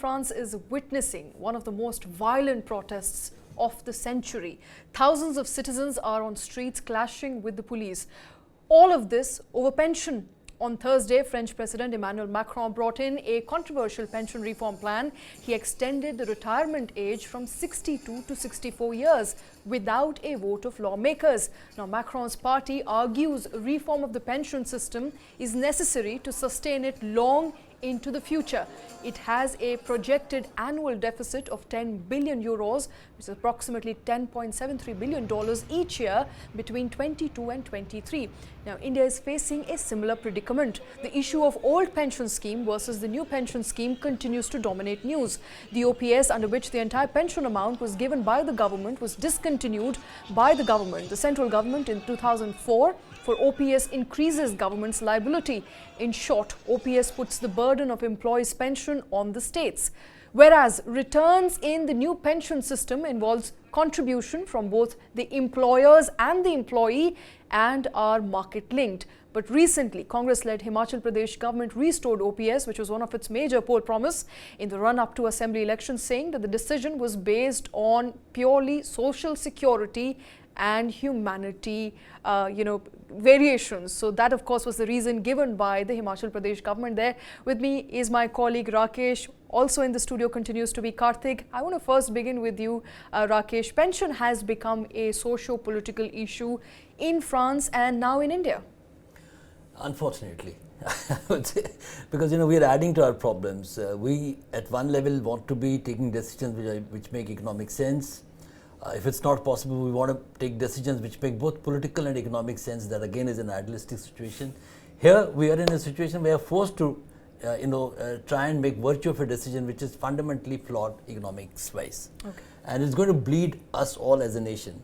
France is witnessing one of the most violent protests of the century. Thousands of citizens are on streets clashing with the police. All of this over pension. On Thursday, French President Emmanuel Macron brought in a controversial pension reform plan. He extended the retirement age from 62 to 64 years without a vote of lawmakers. Now, Macron's party argues reform of the pension system is necessary to sustain it long into the future. It has a projected annual deficit of 10 billion euros, which is approximately $10.73 billion each year between 22 and 23. Now, India is facing a similar predicament. The issue of old pension scheme versus the new pension scheme continues to dominate news. The OPS, under which the entire pension amount was given by the government, was discontinued by the government, the central government, in 2004. For OPS increases government's liability. In short, OPS puts the burden of employees' pension on the states. Whereas returns in the new pension system involves contribution from both the employers and the employee and are market linked. But recently, Congress-led Himachal Pradesh government restored OPS, which was one of its major poll promise in the run-up to assembly elections, saying that the decision was based on purely social security and humanity, variations. So that, of course, was the reason given by the Himachal Pradesh government. There with me is my colleague Rakesh. Also in the studio continues to be Karthik. I want to first begin with you, Rakesh. Pension has become a socio-political issue in France and now in India. Unfortunately, I would say, because we are adding to our problems. We at one level want to be taking decisions which make economic sense. If it's not possible, we want to take decisions which make both political and economic sense. That again is an idealistic situation. Here we are in a situation where we are forced to try and make virtue of a decision which is fundamentally flawed economics wise. Okay. And it's going to bleed us all as a nation.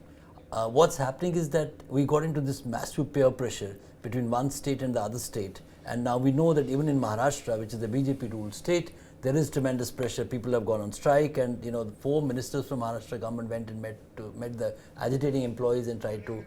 What's happening is that we got into this massive peer pressure between one state and the other state. And now we know that even in Maharashtra, which is a BJP ruled state, there is tremendous pressure. People have gone on strike, and the 4 ministers from Maharashtra government went and met the agitating employees and tried to,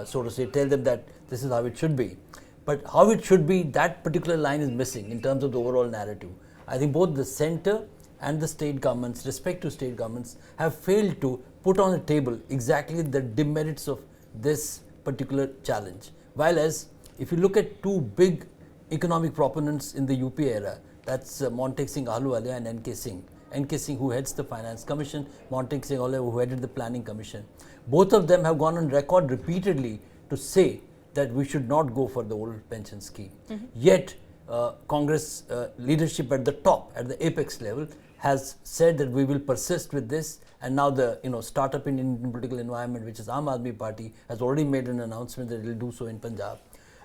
so to say, tell them that this is how it should be. But how it should be, that particular line is missing in terms of the overall narrative. I think both the centre and the state governments, respective state governments, have failed to put on the table exactly the demerits of this particular challenge. While as if you look at 2 big economic proponents in the UP era, that's Montek Singh Ahluwalia and NK Singh. NK Singh, who heads the Finance Commission, Montek Singh Ahluwalia, who headed the Planning Commission. Both of them have gone on record repeatedly to say that we should not go for the old pension scheme. Yet, Congress leadership at the top, at the apex level, has said that we will persist with this. And now the startup in Indian political environment, which is Aam Aadmi Party, has already made an announcement that it will do so in Punjab.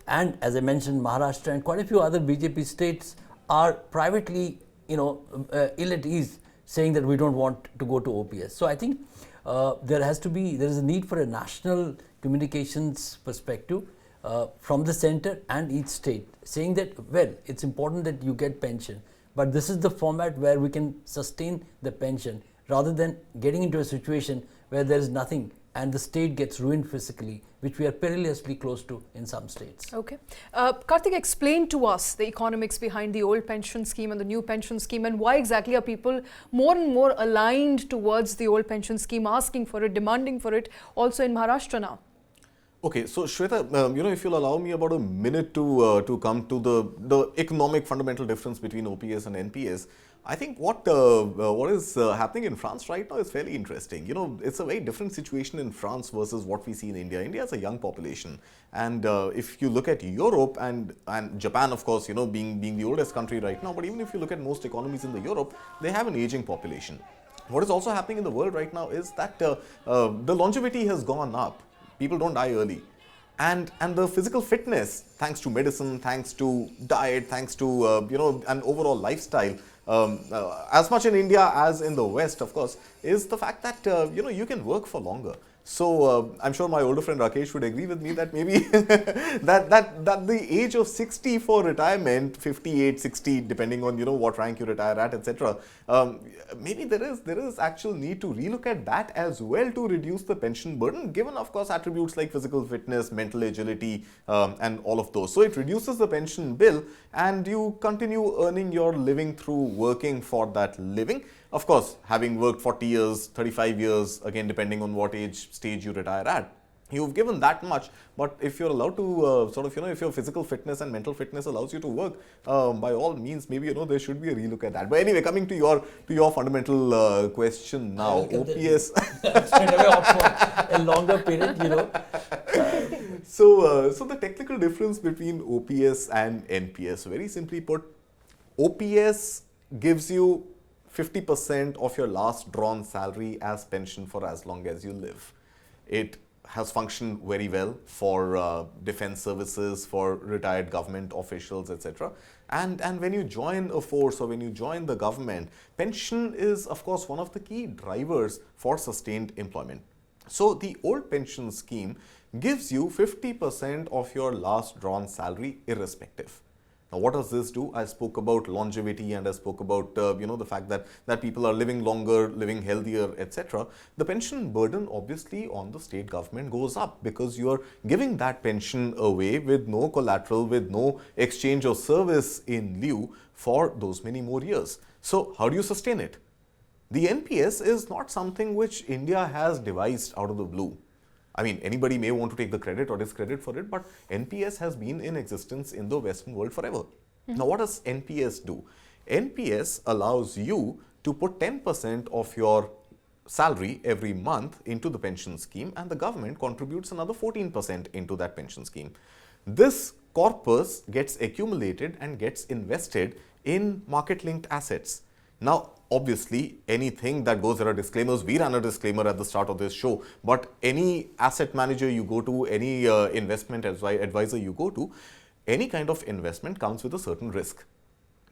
And as I mentioned, Maharashtra and quite a few other BJP states are privately, ill at ease, saying that we don't want to go to OPS. So I think there is a need for a national communications perspective from the center and each state, saying that, well, it's important that you get pension, but this is the format where we can sustain the pension, rather than getting into a situation where there is nothing and the state gets ruined physically, which we are perilously close to in some states. Okay. Karthik, explain to us the economics behind the old pension scheme and the new pension scheme, and why exactly are people more and more aligned towards the old pension scheme, asking for it, demanding for it, also in Maharashtra now? Okay, so Shweta, if you'll allow me about a minute to come to the economic fundamental difference between OPS and NPS. I think what is happening in France right now is fairly interesting. It's a very different situation in France versus what we see in India. India has a young population, and if you look at Europe and Japan, of course, being the oldest country right now, but even if you look at most economies in Europe, they have an aging population. What is also happening in the world right now is that the longevity has gone up. People don't die early. And the physical fitness, thanks to medicine, thanks to diet, thanks to an overall lifestyle, as much in India as in the West, of course, is the fact that you can work for longer. So I'm sure my older friend Rakesh would agree with me that maybe that the age of 60 for retirement, 58, 60, depending on what rank you retire at, etc. Maybe there is actual need to relook at that as well to reduce the pension burden, given of course attributes like physical fitness, mental agility, and all of those. So it reduces the pension bill, and you continue earning your living through working for that living. Of course, having worked 40 years, 35 years, again depending on what age stage you retire at, you've given that much. But if you're allowed to if your physical fitness and mental fitness allows you to work, by all means, maybe there should be a relook at that. But anyway, coming to your fundamental question now, OPS. Straight away opt for a longer period, So the technical difference between OPS and NPS, very simply put, OPS gives you 50% of your last drawn salary as pension for as long as you live. It has functioned very well for defense services, for retired government officials, etc. And when you join a force or when you join the government, pension is of course one of the key drivers for sustained employment. So the old pension scheme gives you 50% of your last drawn salary irrespective. Now, what does this do? I spoke about longevity, and I spoke about the fact that people are living longer, living healthier, etc. The pension burden obviously on the state government goes up because you are giving that pension away with no collateral, with no exchange of service in lieu for those many more years. So how do you sustain it? The NPS is not something which India has devised out of the blue. I mean, anybody may want to take the credit or discredit for it, but NPS has been in existence in the Western world forever. Now, what does NPS do? NPS allows you to put 10% of your salary every month into the pension scheme, and the government contributes another 14% into that pension scheme. This corpus gets accumulated and gets invested in market-linked assets. Now, obviously, anything that goes, there are disclaimers. We ran a disclaimer at the start of this show, but any asset manager you go to, any investment advisor you go to, any kind of investment comes with a certain risk.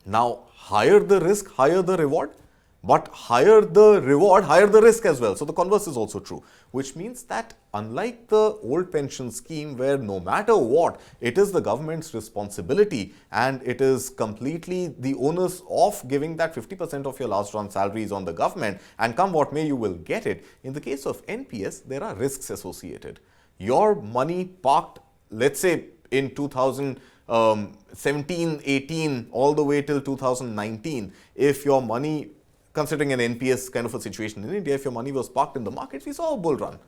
Now, higher the risk, higher the reward, but higher the reward, higher the risk as well. So the converse is also true, which means that unlike the old pension scheme where no matter what, it is the government's responsibility and it is completely the onus of giving that 50% of your last drawn salaries on the government, and come what may, you will get it. In the case of NPS, there are risks associated. Your money parked, let's say in 2017, 18, all the way till 2019, if your money, considering an NPS kind of a situation in India, if your money was parked in the markets, we saw a bull run.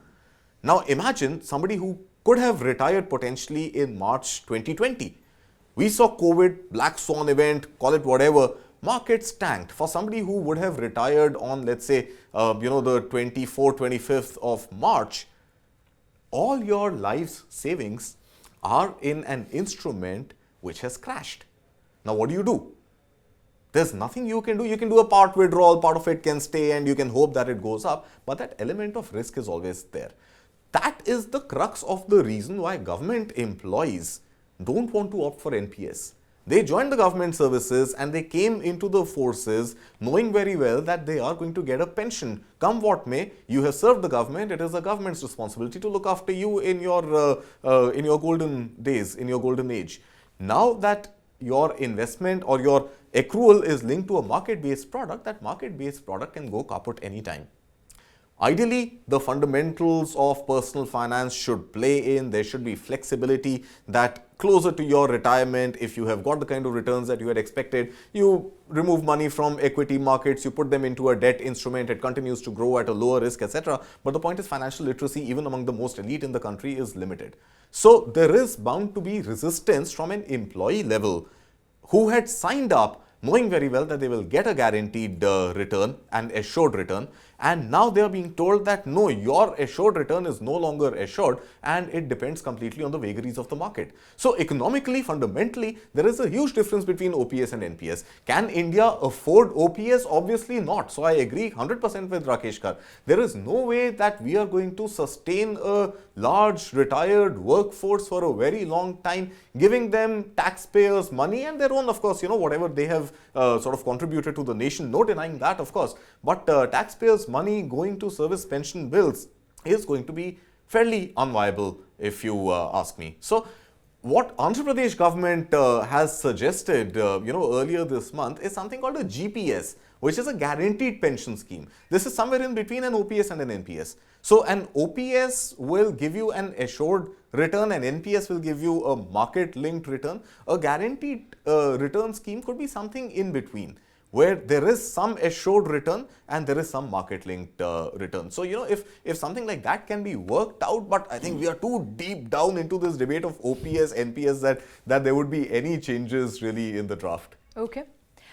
Now imagine somebody who could have retired potentially in March 2020. We saw COVID, black swan event, call it whatever, markets tanked. For somebody who would have retired on, let's say, the 24th, 25th of March, all your life's savings are in an instrument which has crashed. Now what do? There's nothing you can do. You can do a part withdrawal, part of it can stay, and you can hope that it goes up, but that element of risk is always there. That is the crux of the reason why government employees don't want to opt for NPS. They joined the government services and they came into the forces knowing very well that they are going to get a pension. Come what may, you have served the government. It is the government's responsibility to look after you in your golden days, in your golden age. Now that your investment or your accrual is linked to a market-based product, that market-based product can go kaput anytime. Ideally, the fundamentals of personal finance should play in. There should be flexibility that closer to your retirement, if you have got the kind of returns that you had expected, you remove money from equity markets, you put them into a debt instrument, it continues to grow at a lower risk, etc. But the point is, financial literacy, even among the most elite in the country, is limited. So there is bound to be resistance from an employee level who had signed up knowing very well that they will get a guaranteed return, an assured return, and now they are being told that no, your assured return is no longer assured and it depends completely on the vagaries of the market. So economically, fundamentally, there is a huge difference between OPS and NPS. Can India afford OPS? Obviously not. So I agree 100% with Rakesh Kar. There is no way that we are going to sustain a large retired workforce for a very long time, giving them taxpayers' money and their own, of course, whatever they have sort of contributed to the nation, no denying that, of course, but taxpayers' money going to service pension bills. is going to be fairly unviable, if you ask me. So, what Andhra Pradesh government has suggested, earlier this month is something called a GPS, which is a guaranteed pension scheme. This is somewhere in between an OPS and an NPS. So, an OPS will give you an assured return, and NPS will give you a market-linked return. A guaranteed return scheme could be something in between, where there is some assured return and there is some market-linked return. So, if something like that can be worked out, but I think we are too deep down into this debate of OPS, NPS that there would be any changes really in the draft. Okay.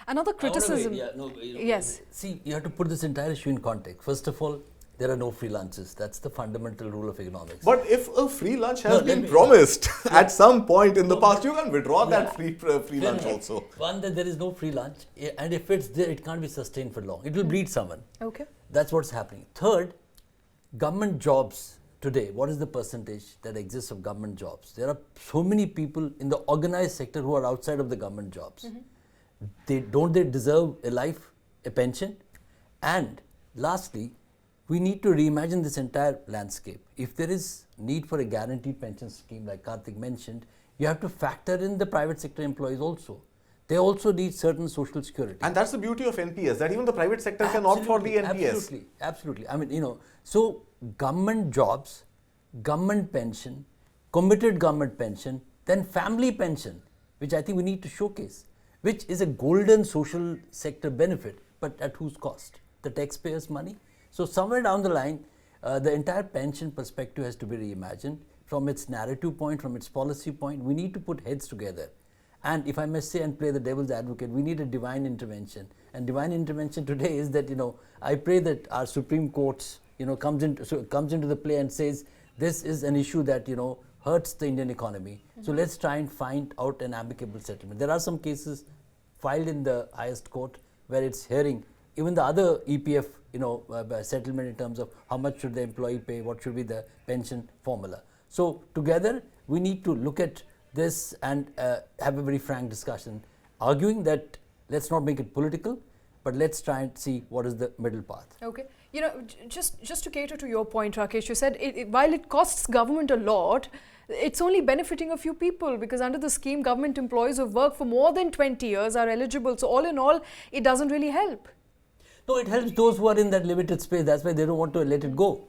Another criticism. Yes. See, you have to put this entire issue in context. First of all, there are no free lunches. That's the fundamental rule of economics. But if a free lunch has been promised at some point in the past, you can withdraw that free lunch also. One, that there is no free lunch, and if it's there, it can't be sustained for long. It will bleed someone. Okay. That's what's happening. Third, government jobs today, what is the percentage that exists of government jobs? There are so many people in the organized sector who are outside of the government jobs. Don't they deserve a life, a pension? And lastly, we need to reimagine this entire landscape. If there is need for a guaranteed pension scheme, like Karthik mentioned, you have to factor in the private sector employees also. They also need certain social security. And that's the beauty of NPS, that even the private sector can opt for the NPS. Absolutely. I mean, so government jobs, government pension, committed government pension, then family pension, which I think we need to showcase, which is a golden social sector benefit, but at whose cost? The taxpayers' money? So somewhere down the line, the entire pension perspective has to be reimagined from its narrative point, from its policy point. We need to put heads together. And if I may say and play the devil's advocate, we need a divine intervention. And divine intervention today is that, I pray that our Supreme Court, comes into the play and says, this is an issue that, hurts the Indian economy. So let's try and find out an amicable settlement. There are some cases filed in the highest court where it's hearing even the other EPF, settlement in terms of how much should the employee pay, what should be the pension formula. So together, we need to look at this and have a very frank discussion, arguing that let's not make it political, but let's try and see what is the middle path. Okay. Just to cater to your point, Rakesh, you said while it costs government a lot, it's only benefiting a few people, because under the scheme, government employees who've worked for more than 20 years are eligible. So all in all, it doesn't really help. No, it helps those who are in that limited space. That's why they don't want to let it go.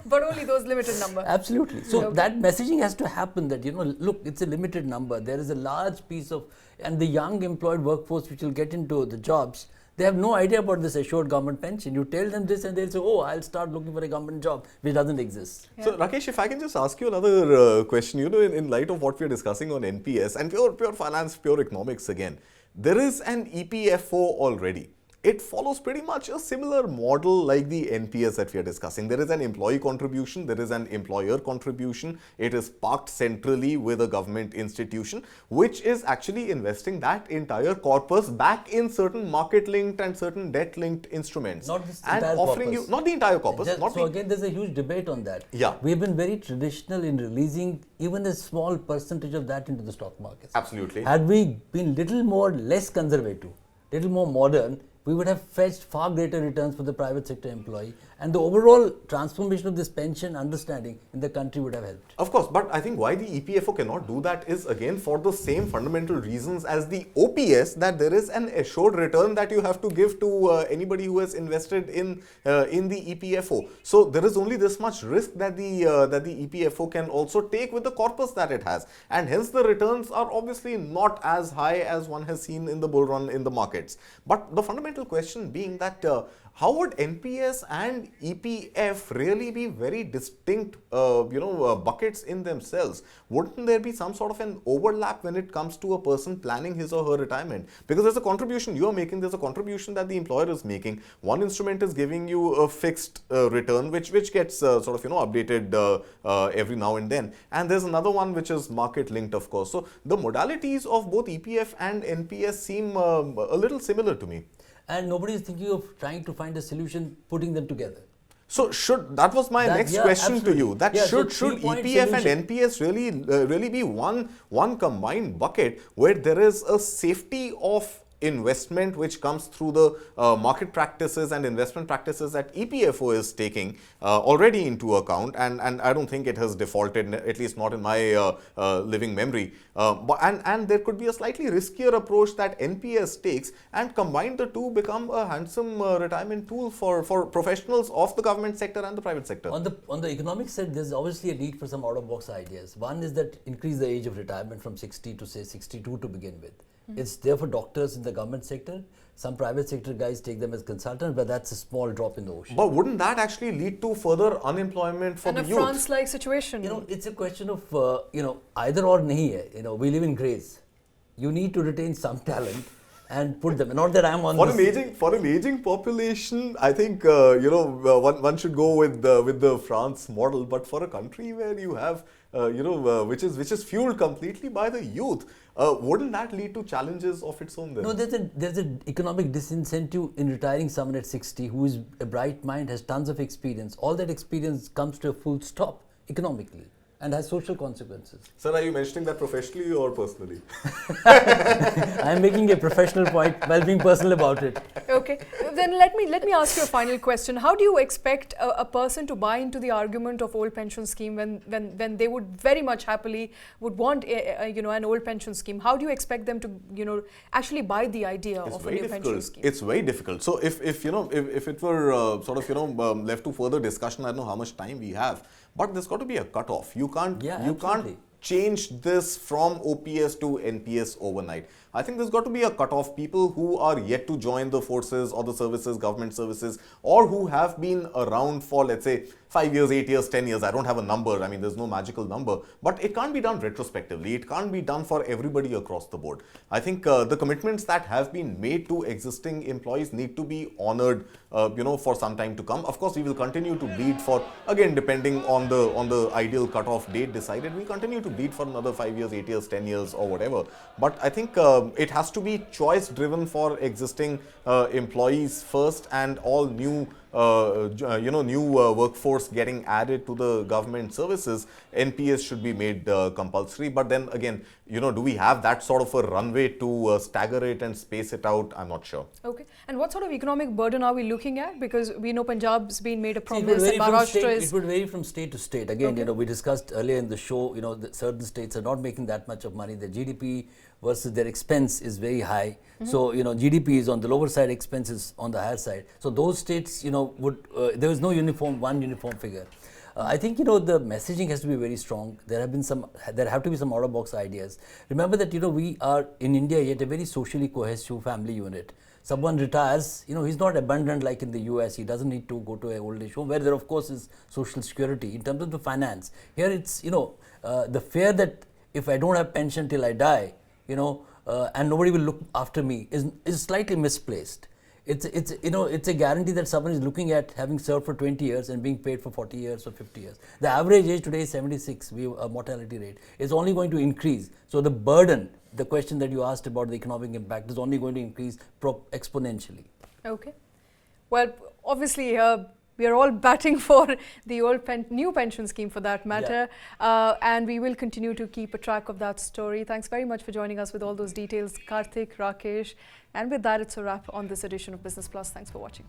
But only those limited number. Absolutely. So that messaging has to happen that, look, it's a limited number. There is a large piece of, and the young employed workforce which will get into the jobs, they have no idea about this assured government pension. You tell them this and they'll say, oh, I'll start looking for a government job, which doesn't exist. Yeah. So, Rakesh, if I can just ask you another question, in light of what we're discussing on NPS and pure finance, pure economics again, there is an EPFO already. It follows pretty much a similar model like the NPS that we are discussing. There is an employee contribution, there is an employer contribution. It is parked centrally with a government institution, which is actually investing that entire corpus back in certain market-linked and certain debt-linked instruments. Not this and entire offering corpus. You, not the entire corpus. Again, there's a huge debate on that. Yeah. We've been very traditional in releasing even a small percentage of that into the stock markets. Absolutely. Had we been less conservative, little more modern, we would have fetched far greater returns for the private sector employee, and the overall transformation of this pension understanding in the country would have helped. Of course, but I think why the EPFO cannot do that is again for the same fundamental reasons as the OPS, that there is an assured return that you have to give to anybody who has invested in the EPFO. So there is only this much risk that the EPFO can also take with the corpus that it has, and hence the returns are obviously not as high as one has seen in the bull run in the markets. But the fundamental question being that how would NPS and EPF really be very distinct, buckets in themselves? Wouldn't there be some sort of an overlap when it comes to a person planning his or her retirement? Because there's a contribution you are making, there's a contribution that the employer is making. One instrument is giving you a fixed return, which gets updated every now and then. And there's another one which is market linked, of course. So the modalities of both EPF and NPS seem a little similar to me. And nobody is thinking of trying to find a solution, putting them together. So that was my next question absolutely. to you. That should EPF solution. and NPS really be one combined bucket where there is a safety of investment which comes through the market practices and investment practices that EPFO is taking already into account, and I don't think it has defaulted, at least not in my living memory. And there could be a slightly riskier approach that NPS takes, and combine the two become a handsome retirement tool for professionals of the government sector and the private sector. On the economic side, there's obviously a need for some out-of-box ideas. One is that increase the age of retirement from 60 to say 62 to begin with. It's there for doctors in the government sector. Some private sector guys take them as consultants, but that's a small drop in the ocean. But wouldn't that actually lead to further unemployment for the youth? And a France-like situation. It's a question of, either or nahi hai. We live in grays. You need to retain some talent and put them. Not that I'm on for an aging population, I think one should go with the France model. But for a country where you have which is fueled completely by the youth, wouldn't that lead to challenges of its own then? No, there's an economic disincentive in retiring someone at 60 who is a bright mind, has tons of experience. All that experience comes to a full stop economically and has social consequences. Sir, are you mentioning that professionally or personally? I'm making a professional point while being personal about it. Okay, then let me ask you a final question. How do you expect a person to buy into the argument of old pension scheme when they would very much happily would want an old pension scheme? How do you expect them to actually buy the idea of a new pension scheme? It's very difficult. So if it were left to further discussion, I don't know how much time we have, but there's got to be a cutoff. You can't change this from OPS to NPS overnight. I think there's got to be a cutoff. People who are yet to join the forces or the services, government services, or who have been around for, let's say, 5 years, 8 years, 10 years. I don't have a number. I mean, there's no magical number. But it can't be done retrospectively. It can't be done for everybody across the board. I think the commitments that have been made to existing employees need to be honored, for some time to come. Of course, we will continue to bleed for, again, depending on the ideal cutoff date decided, we continue to bleed for another 5 years, 8 years, 10 years, or whatever. But I think it has to be choice driven for existing employees first, and all new workforce getting added to the government services. NPS should be made compulsory. But then again, do we have that sort of a runway to stagger it and space it out? I'm not sure. Okay. And what sort of economic burden are we looking at? Because we know Punjab's been made a promise, and Maharashtra is... It would vary from state to state. Again, okay. We discussed earlier in the show, that certain states are not making that much of money. Their GDP versus their expense is very high. So, GDP is on the lower side, expenses on the higher side. So, those states, there is no one uniform figure. I think, the messaging has to be very strong. There have to be some out-of-box ideas. Remember that, we are in India yet a very socially cohesive family unit. Someone retires, he's not abundant like in the US. He doesn't need to go to an old age home, where there, of course, is social security. In terms of the finance, here it's, the fear that if I don't have pension till I die, and nobody will look after me is slightly misplaced. It's a guarantee that someone is looking at having served for 20 years and being paid for 40 years or 50 years. The average age today is 76, mortality rate. It's only going to increase. So the burden, the question that you asked about the economic impact, is only going to increase exponentially. Okay. Well, obviously, we are all batting for the new pension scheme for that matter. Yeah. And we will continue to keep a track of that story. Thanks very much for joining us with all those details, Karthik, Rakesh. And with that, it's a wrap on this edition of Business Plus. Thanks for watching.